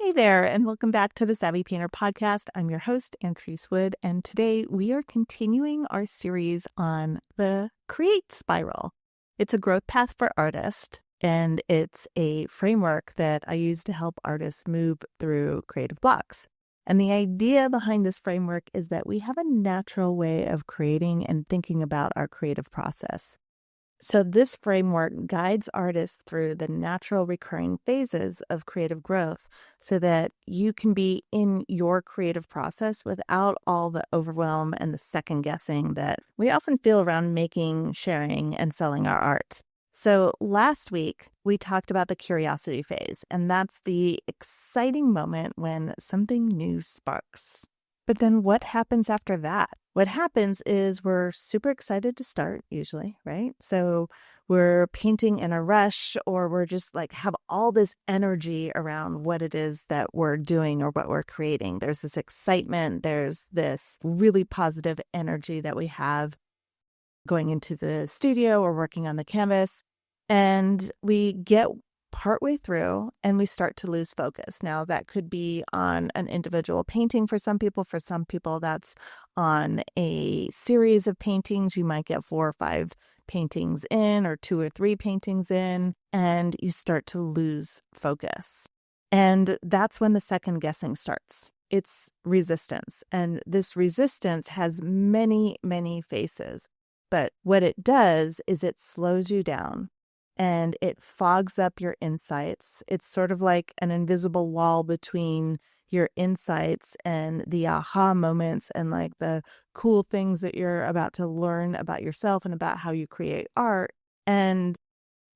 Hey there, and welcome back to the Savvy Painter podcast. I'm your host, Antrice Wood, and today we are continuing our series on the Create Spiral. It's a growth path for artists, and it's a framework that I use to help artists move through creative blocks. And the idea behind this framework is that we have a natural way of creating and thinking about our creative process. So this framework guides artists through the natural recurring phases of creative growth so that you can be in your creative process without all the overwhelm and the second guessing that we often feel around making, sharing, and selling our art. So last week, we talked about the curiosity phase, and that's the exciting moment when something new sparks. But then what happens after that? What happens is we're super excited to start, usually, right? So we're painting in a rush, or we're just like have all this energy around what it is that we're doing or what we're creating. There's this excitement. There's this really positive energy that we have going into the studio or working on the canvas. And we get partway through and we start to lose focus. Now, that could be on an individual painting for some people. For some people, that's on a series of paintings. You might get 4 or 5 paintings in, or 2 or 3 paintings in, and you start to lose focus. And that's when the second guessing starts. It's resistance. And this resistance has many, many faces. But what it does is it slows you down. And it fogs up your insights. It's sort of like an invisible wall between your insights and the aha moments and like the cool things that you're about to learn about yourself and about how you create art. And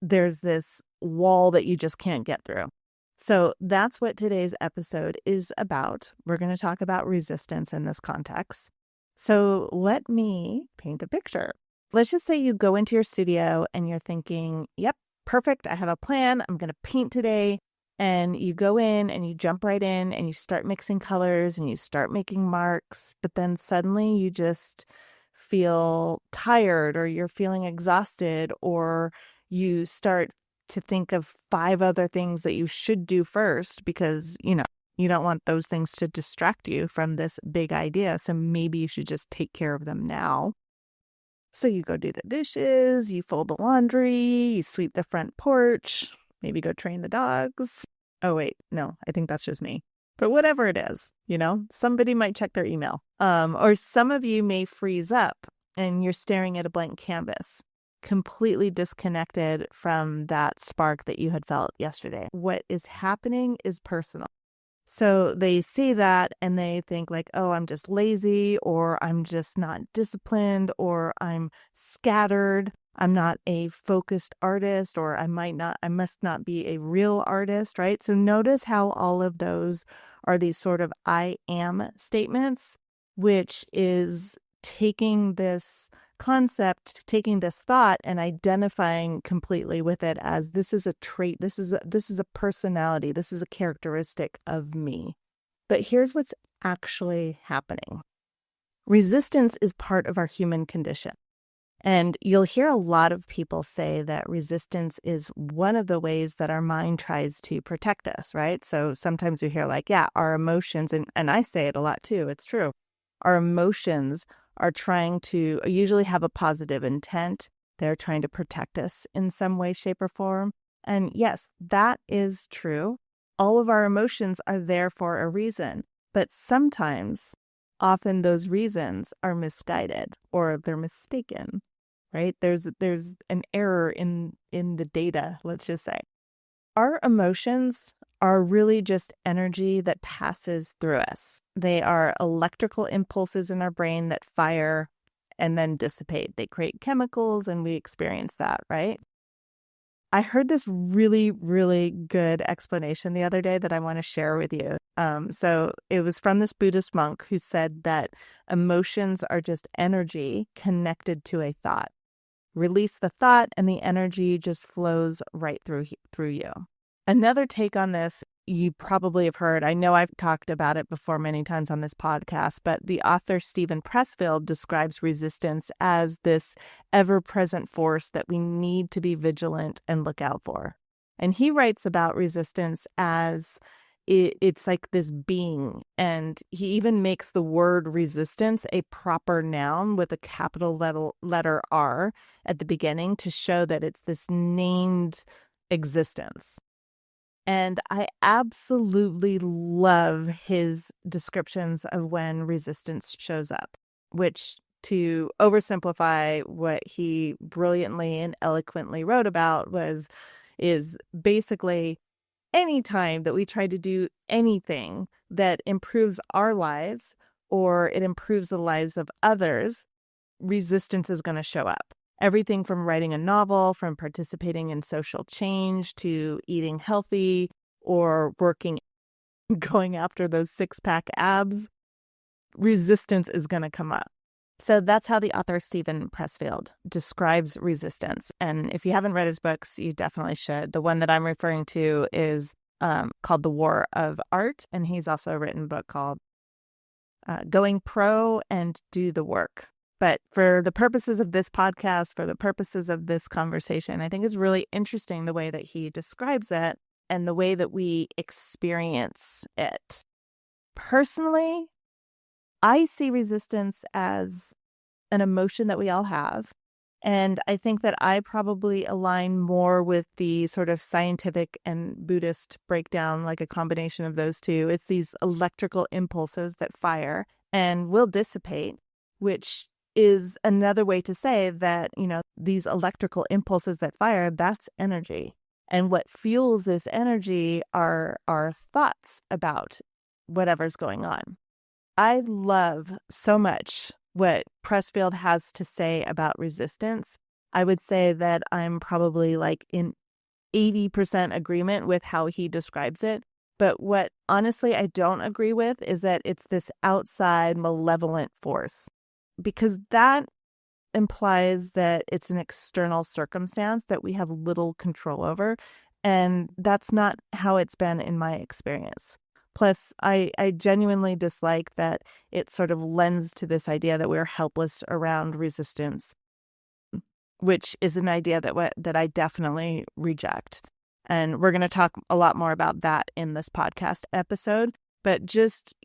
there's this wall that you just can't get through. So that's what today's episode is about. We're going to talk about resistance in this context. So let me paint a picture. Let's just say you go into your studio and you're thinking, yep, perfect. I have a plan. I'm going to paint today. And you go in and you jump right in and you start mixing colors and you start making marks. But then suddenly you just feel tired, or you're feeling exhausted, or you start to think of 5 other things that you should do first because, you don't want those things to distract you from this big idea. So maybe you should just take care of them now. So you go do the dishes, you fold the laundry, you sweep the front porch, maybe go train the dogs. Oh, wait, no, I think that's just me. But whatever it is, somebody might check their email. Or some of you may freeze up and you're staring at a blank canvas, completely disconnected from that spark that you had felt yesterday. What is happening is personal. So they see that and they think like, oh, I'm just lazy, or I'm just not disciplined, or I'm scattered. I'm not a focused artist, or I must not be a real artist, right? So notice how all of those are these sort of I am statements, which is taking this concept, taking this thought and identifying completely with it as this is a trait, this is a personality, this is a characteristic of me. But here's what's actually happening. Resistance is part of our human condition. And you'll hear a lot of people say that resistance is one of the ways that our mind tries to protect us, right? So sometimes you hear like, yeah, our emotions, and I say it a lot too, it's true. Our emotions are trying to usually have a positive intent. They're trying to protect us in some way, shape, or form. And yes, that is true. All of our emotions are there for a reason. But sometimes, often those reasons are misguided or they're mistaken, right? There's an error in the data, let's just say. Our emotions are really just energy that passes through us. They are electrical impulses in our brain that fire and then dissipate. They create chemicals and we experience that, right? I heard this really, really good explanation the other day that I want to share with you. So it was from this Buddhist monk who said that emotions are just energy connected to a thought. Release the thought and the energy just flows right through you. Another take on this, you probably have heard, I know I've talked about it before many times on this podcast, but the author Stephen Pressfield describes resistance as this ever-present force that we need to be vigilant and look out for. And he writes about resistance as it's like this being. And he even makes the word resistance a proper noun with a capital letter R at the beginning to show that it's this named existence. And I absolutely love his descriptions of when resistance shows up, which, to oversimplify what he brilliantly and eloquently wrote about, is basically any time that we try to do anything that improves our lives or it improves the lives of others, resistance is going to show up. Everything from writing a novel, from participating in social change, to eating healthy or working, going after those six-pack abs, resistance is going to come up. So that's how the author Steven Pressfield describes resistance. And if you haven't read his books, you definitely should. The one that I'm referring to is called The War of Art. And he's also written a book called Going Pro and Do the Work. But for the purposes of this podcast, for the purposes of this conversation, I think it's really interesting the way that he describes it and the way that we experience it. Personally, I see resistance as an emotion that we all have. And I think that I probably align more with the sort of scientific and Buddhist breakdown, like a combination of those two. It's these electrical impulses that fire and will dissipate, which is another way to say that, these electrical impulses that fire, that's energy. And what fuels this energy are our thoughts about whatever's going on. I love so much what Pressfield has to say about resistance. I would say that I'm probably like in 80% agreement with how he describes it. But what honestly I don't agree with is that it's this outside malevolent force, because that implies that it's an external circumstance that we have little control over. And that's not how it's been in my experience. Plus, I genuinely dislike that it sort of lends to this idea that we're helpless around resistance, which is an idea that I definitely reject. And we're going to talk a lot more about that in this podcast episode. But just,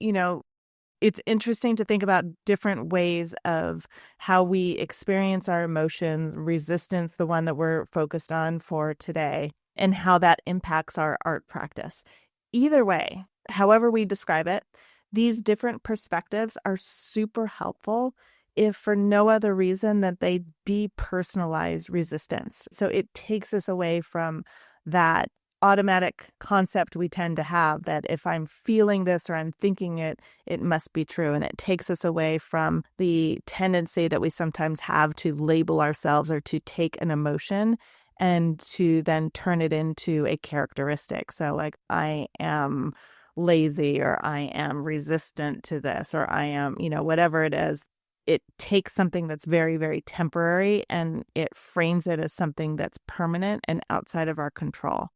it's interesting to think about different ways of how we experience our emotions, resistance, the one that we're focused on for today, and how that impacts our art practice. Either way, however we describe it, these different perspectives are super helpful, if for no other reason that they depersonalize resistance. So it takes us away from that automatic concept we tend to have that if I'm feeling this or I'm thinking it, it must be true. And it takes us away from the tendency that we sometimes have to label ourselves or to take an emotion and to then turn it into a characteristic. So like, I am lazy, or I am resistant to this, or I am, whatever it is. It takes something that's very, very temporary and it frames it as something that's permanent and outside of our control.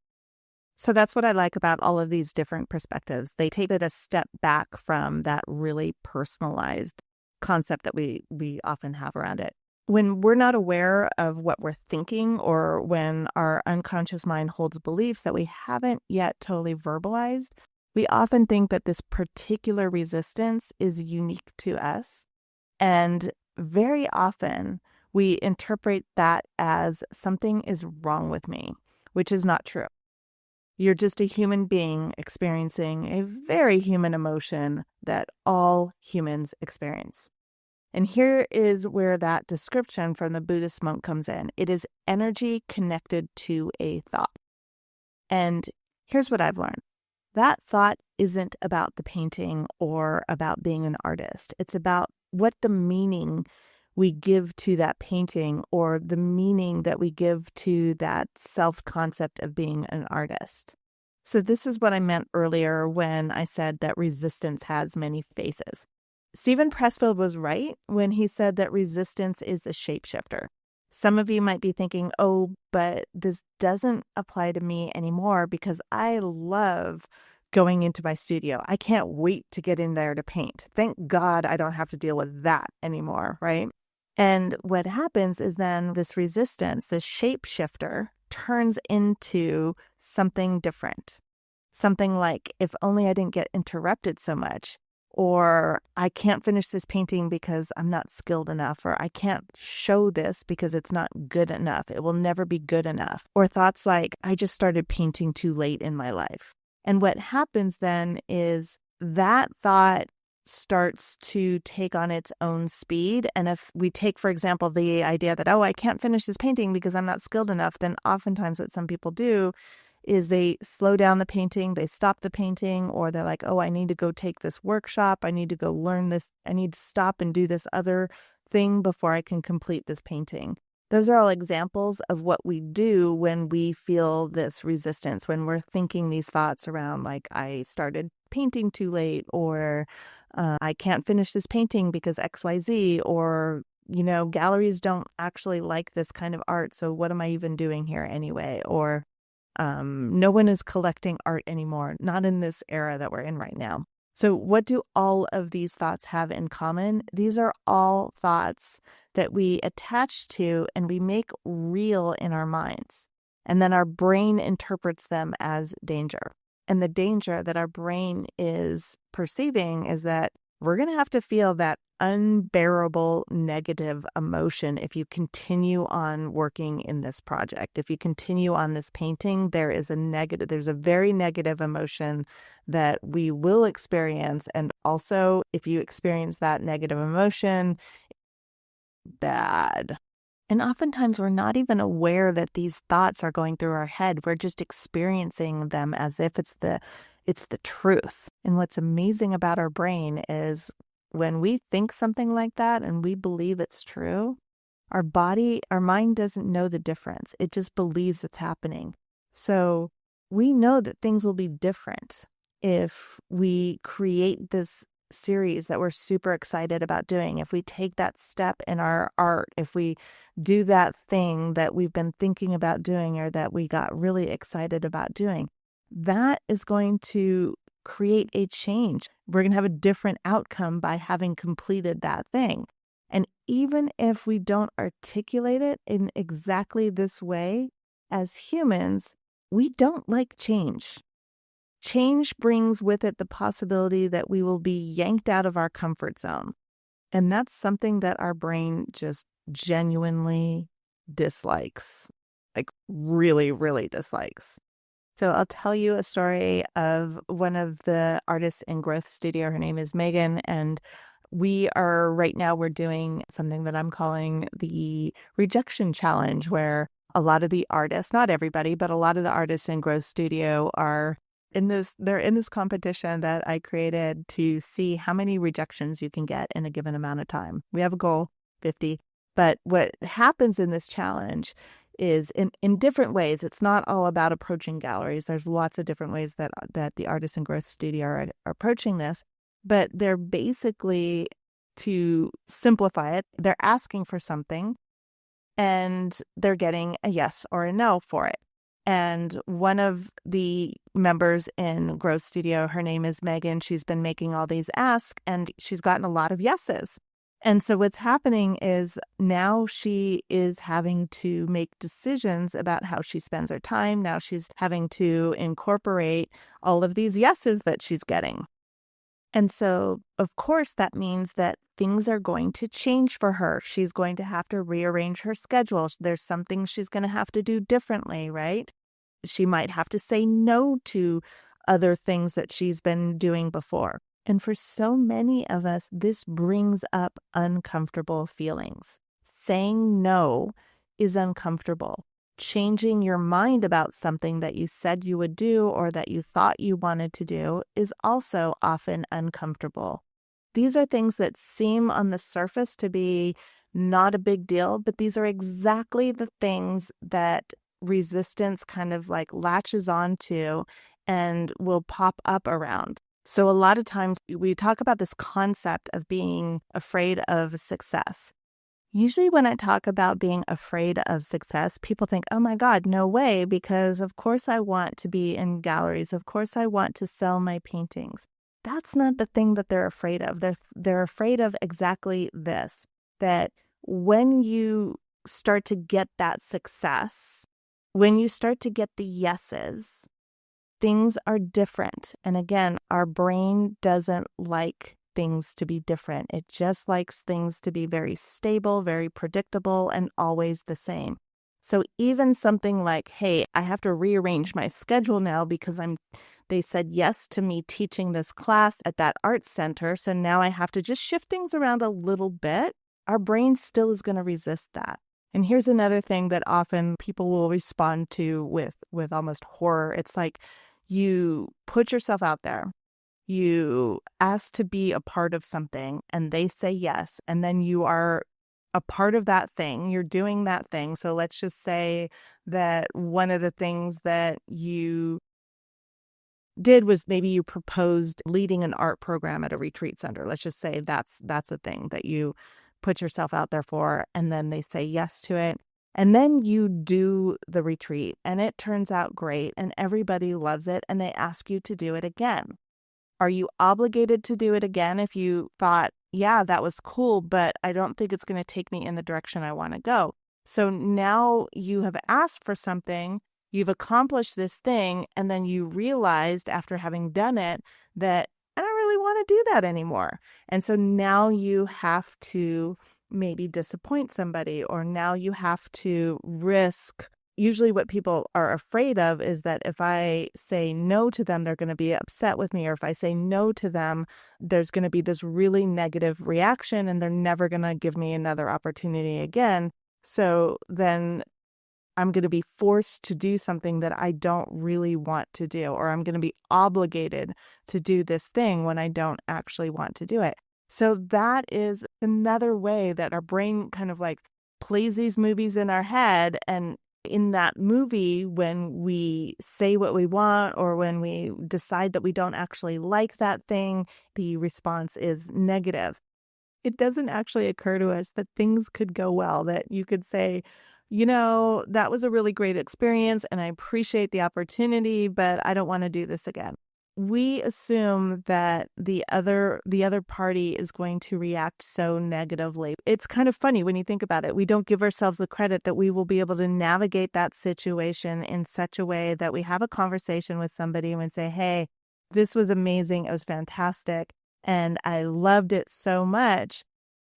So that's what I like about all of these different perspectives. They take it a step back from that really personalized concept that we often have around it. When we're not aware of what we're thinking, or when our unconscious mind holds beliefs that we haven't yet totally verbalized, we often think that this particular resistance is unique to us. And very often we interpret that as something is wrong with me, which is not true. You're just a human being experiencing a very human emotion that all humans experience. And here is where that description from the Buddhist monk comes in. It is energy connected to a thought. And here's what I've learned. That thought isn't about the painting or about being an artist. It's about what the meaning we give to that painting, or the meaning that we give to that self-concept of being an artist. So this is what I meant earlier when I said that resistance has many faces. Steven Pressfield was right when he said that resistance is a shapeshifter. Some of you might be thinking, oh, but this doesn't apply to me anymore because I love going into my studio. I can't wait to get in there to paint. Thank God I don't have to deal with that anymore, right? And what happens is then this resistance, this shapeshifter, turns into something different. Something like, if only I didn't get interrupted so much, or I can't finish this painting because I'm not skilled enough, or I can't show this because it's not good enough. It will never be good enough. Or thoughts like, I just started painting too late in my life. And what happens then is that thought starts to take on its own speed. And if we take, for example, the idea that, oh, I can't finish this painting because I'm not skilled enough, then oftentimes what some people do is they slow down the painting, they stop the painting, or they're like, oh, I need to go take this workshop, I need to go learn this, I need to stop and do this other thing before I can complete this painting. Those are all examples of what we do when we feel this resistance, when we're thinking these thoughts around like, I started painting too late, or I can't finish this painting because XYZ, or galleries don't actually like this kind of art, so what am I even doing here anyway? Or no one is collecting art anymore, not in this era that we're in right now. So what do all of these thoughts have in common? These are all thoughts that we attach to and we make real in our minds. And then our brain interprets them as danger. And the danger that our brain is perceiving is that we're going to have to feel that unbearable negative emotion if you continue on working in this project. If you continue on this painting, there's a very negative emotion that we will experience. And also, if you experience that negative emotion, bad. And oftentimes we're not even aware that these thoughts are going through our head. We're just experiencing them as if it's the truth. And what's amazing about our brain is when we think something like that and we believe it's true, our mind doesn't know the difference. It just believes it's happening. So we know that things will be different if we create this series that we're super excited about doing, if we take that step in our art, if we do that thing that we've been thinking about doing or that we got really excited about doing, that is going to create a change. We're going to have a different outcome by having completed that thing. And even if we don't articulate it in exactly this way, as humans, we don't like change. Change brings with it the possibility that we will be yanked out of our comfort zone. And that's something that our brain just genuinely dislikes, like really, really dislikes. So I'll tell you a story of one of the artists in Growth Studio. Her name is Megan, and we're doing something that I'm calling the rejection challenge, where a lot of the artists, not everybody, but a lot of the artists in Growth Studio they're in this competition that I created to see how many rejections you can get in a given amount of time. We have a goal, 50. But what happens in this challenge is in different ways. It's not all about approaching galleries. There's lots of different ways that the artists in Growth Studio are approaching this. But they're basically, to simplify it, they're asking for something and they're getting a yes or a no for it. And one of the members in Growth Studio, her name is Megan. She's been making all these asks and she's gotten a lot of yeses. And so what's happening is now she is having to make decisions about how she spends her time. Now she's having to incorporate all of these yeses that she's getting. And so, of course, that means that things are going to change for her. She's going to have to rearrange her schedule. There's some things she's going to have to do differently, right? She might have to say no to other things that she's been doing before. And for so many of us, this brings up uncomfortable feelings. Saying no is uncomfortable. Changing your mind about something that you said you would do or that you thought you wanted to do is also often uncomfortable. These are things that seem on the surface to be not a big deal, but these are exactly the things that resistance kind of like latches onto and will pop up around. So a lot of times we talk about this concept of being afraid of success. Usually when I talk about being afraid of success, people think, oh my God, no way, because of course I want to be in galleries. Of course I want to sell my paintings. That's not the thing that they're afraid of. They're afraid of exactly this, that when you start to get that success, when you start to get the yeses, things are different. And again, our brain doesn't like things to be different. It just likes things to be very stable, very predictable, and always the same. So even something like, hey, I have to rearrange my schedule now because they said yes to me teaching this class at that art center. So now I have to just shift things around a little bit. Our brain still is going to resist that. And here's another thing that often people will respond to with almost horror. It's like you put yourself out there. You ask to be a part of something and they say yes. And then you are a part of that thing. You're doing that thing. So let's just say that one of the things that you did was maybe you proposed leading an art program at a retreat center. Let's just say that's a thing that you put yourself out there for, and then they say yes to it. And then you do the retreat and it turns out great and everybody loves it and they ask you to do it again. Are you obligated to do it again if you thought, yeah, that was cool, but I don't think it's going to take me in the direction I want to go? So now you have asked for something, you've accomplished this thing, and then you realized after having done it that I don't really want to do that anymore. And so now you have to maybe disappoint somebody, or now you have to risk. Usually what people are afraid of is that if I say no to them, they're going to be upset with me. Or if I say no to them, there's going to be this really negative reaction and they're never going to give me another opportunity again. So then I'm going to be forced to do something that I don't really want to do, or I'm going to be obligated to do this thing when I don't actually want to do it. So that is another way that our brain kind of like plays these movies in our head. And in that movie, when we say what we want or when we decide that we don't actually like that thing, the response is negative. It doesn't actually occur to us that things could go well, that you could say, that was a really great experience and I appreciate the opportunity, but I don't want to do this again. We assume that the other party is going to react so negatively. It's kind of funny when you think about it. We don't give ourselves the credit that we will be able to navigate that situation in such a way that we have a conversation with somebody and we say, hey, this was amazing. It was fantastic. And I loved it so much,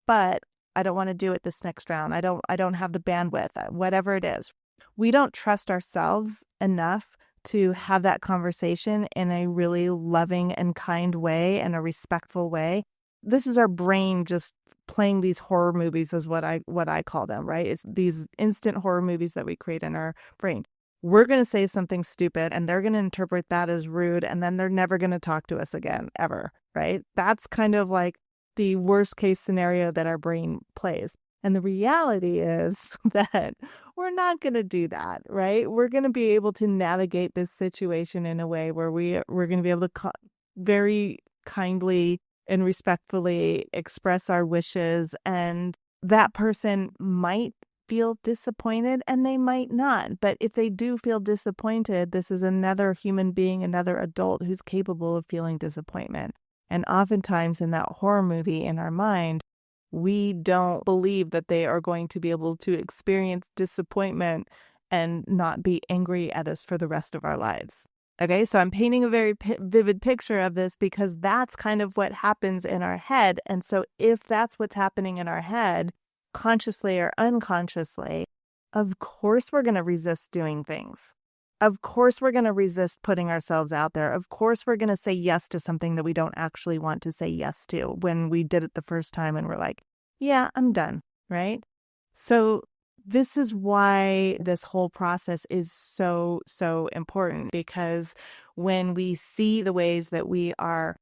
but I don't want to do it this next round. I don't have the bandwidth, whatever it is. We don't trust ourselves enough to have that conversation in a really loving and kind way and a respectful way. This is our brain just playing these horror movies is what I call them, right? It's these instant horror movies that we create in our brain. We're going to say something stupid and they're going to interpret that as rude and then they're never going to talk to us again, ever, right? That's kind of like the worst case scenario that our brain plays. And the reality is that we're not going to do that, right? We're going to be able to navigate this situation in a way where we're going to be able to very kindly and respectfully express our wishes. And that person might feel disappointed and they might not. But if they do feel disappointed, this is another human being, another adult who's capable of feeling disappointment. And oftentimes in that horror movie in our mind, we don't believe that they are going to be able to experience disappointment and not be angry at us for the rest of our lives. Okay, so I'm painting a very vivid picture of this because that's kind of what happens in our head. And so if that's what's happening in our head, consciously or unconsciously, of course we're going to resist doing things. Of course we're going to resist putting ourselves out there. Of course we're going to say yes to something that we don't actually want to say yes to when we did it the first time and we're like, yeah, I'm done, right? So this is why this whole process is so, so important, because when we see the ways that we are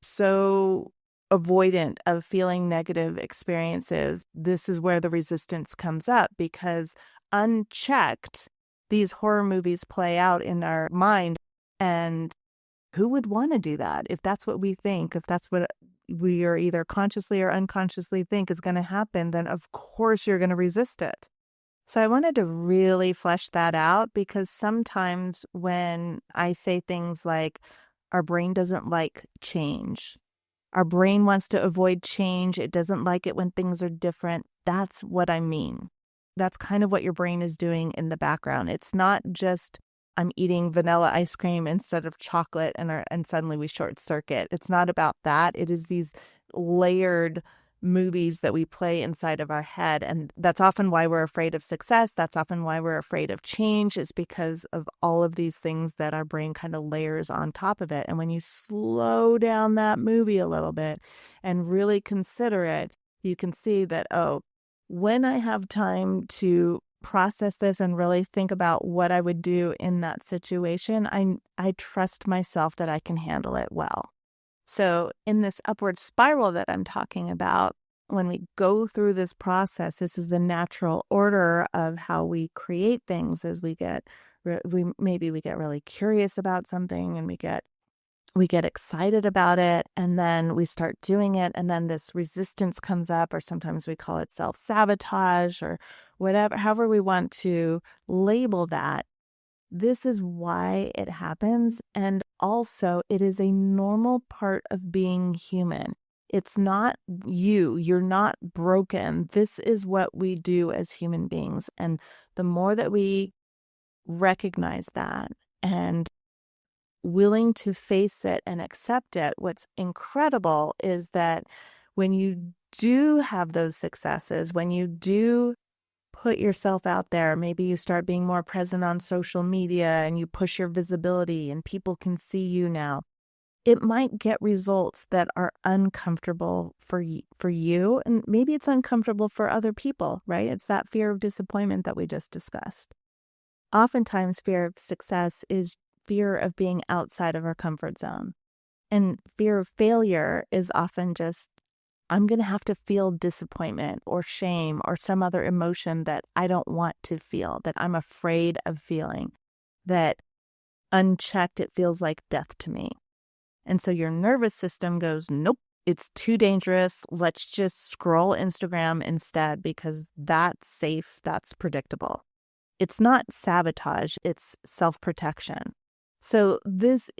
so avoidant of feeling negative experiences, this is where the resistance comes up, because unchecked, these horror movies play out in our mind. And who would want to do that if that's what we think, if that's what we are either consciously or unconsciously think is going to happen, then of course you're going to resist it. So I wanted to really flesh that out, because sometimes when I say things like our brain doesn't like change, our brain wants to avoid change, it doesn't like it when things are different, that's what I mean. That's kind of what your brain is doing in the background. It's not just I'm eating vanilla ice cream instead of chocolate and suddenly we short circuit. It's not about that. It is these layered movies that we play inside of our head. And that's often why we're afraid of success. That's often why we're afraid of change, is because of all of these things that our brain kind of layers on top of it. And when you slow down that movie a little bit and really consider it, you can see that, oh, when I have time to process this and really think about what I would do in that situation, I trust myself that I can handle it well. So in this upward spiral that I'm talking about, when we go through this process, this is the natural order of how we create things. As we get really curious about something, and we get excited about it, and then we start doing it, and then this resistance comes up, or sometimes we call it self-sabotage, or whatever, however we want to label that. This is why it happens. And also, it is a normal part of being human. It's not you. You're not broken. This is what we do as human beings. And the more that we recognize that and willing to face it and accept it, what's incredible is that when you do have those successes, when you do put yourself out there, maybe you start being more present on social media and you push your visibility and people can see you now, it might get results that are uncomfortable for you, and maybe it's uncomfortable for other people, right? It's that fear of disappointment that we just discussed. Oftentimes, fear of success is fear of being outside of our comfort zone. And fear of failure is often just, I'm going to have to feel disappointment or shame or some other emotion that I don't want to feel, that I'm afraid of feeling, that unchecked, it feels like death to me. And so your nervous system goes, nope, it's too dangerous. Let's just scroll Instagram instead because that's safe, that's predictable. It's not sabotage, it's self-protection. So this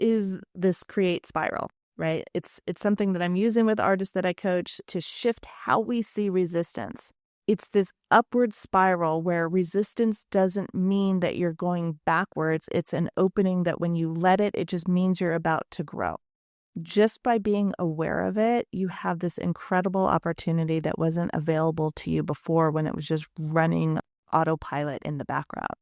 create spiral, right? It's something that I'm using with artists that I coach to shift how we see resistance. It's this upward spiral where resistance doesn't mean that you're going backwards. It's an opening that when you let it, it just means you're about to grow. Just by being aware of it, you have this incredible opportunity that wasn't available to you before when it was just running autopilot in the background.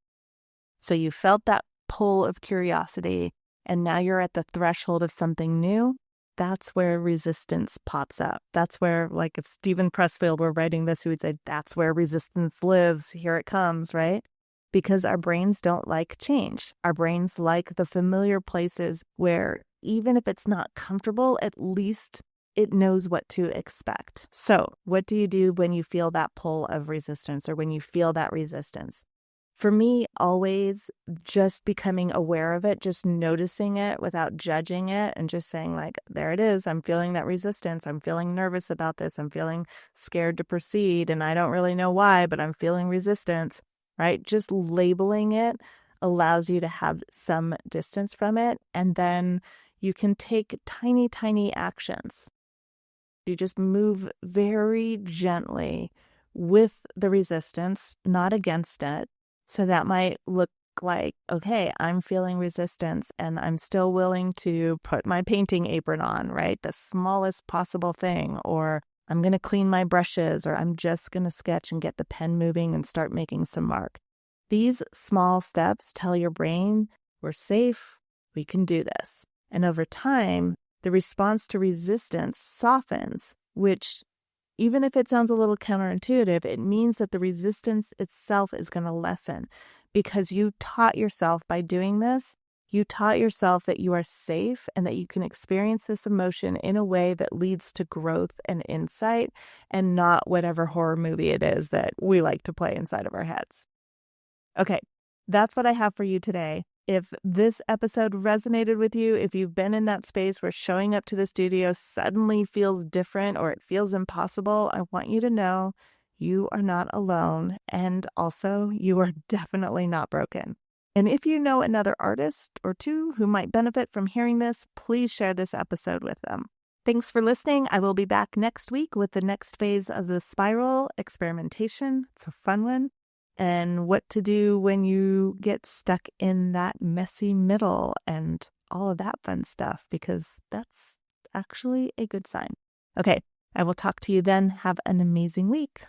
So you felt that pull of curiosity, and now you're at the threshold of something new. That's where resistance pops up. That's where, like, if Stephen Pressfield were writing this, he would say, that's where resistance lives. Here it comes, right? Because our brains don't like change. Our brains like the familiar places where even if it's not comfortable, at least it knows what to expect. So what do you do when you feel that pull of resistance or when you feel that resistance? For me, always just becoming aware of it, just noticing it without judging it and just saying, like, there it is. I'm feeling that resistance. I'm feeling nervous about this. I'm feeling scared to proceed. And I don't really know why, but I'm feeling resistance, right? Just labeling it allows you to have some distance from it. And then you can take tiny, tiny actions. You just move very gently with the resistance, not against it. So that might look like, okay, I'm feeling resistance and I'm still willing to put my painting apron on, right? The smallest possible thing. Or I'm going to clean my brushes, or I'm just going to sketch and get the pen moving and start making some mark. These small steps tell your brain, we're safe, we can do this. And over time, the response to resistance softens, which, even if it sounds a little counterintuitive, it means that the resistance itself is going to lessen because you taught yourself by doing this, you taught yourself that you are safe and that you can experience this emotion in a way that leads to growth and insight and not whatever horror movie it is that we like to play inside of our heads. Okay, that's what I have for you today. If this episode resonated with you, if you've been in that space where showing up to the studio suddenly feels different or it feels impossible, I want you to know you are not alone. And also, you are definitely not broken. And if you know another artist or two who might benefit from hearing this, please share this episode with them. Thanks for listening. I will be back next week with the next phase of the spiral experimentation. It's a fun one. and what to do when you get stuck in that messy middle and all of that fun stuff, because that's actually a good sign. Okay, I will talk to you then. Have an amazing week.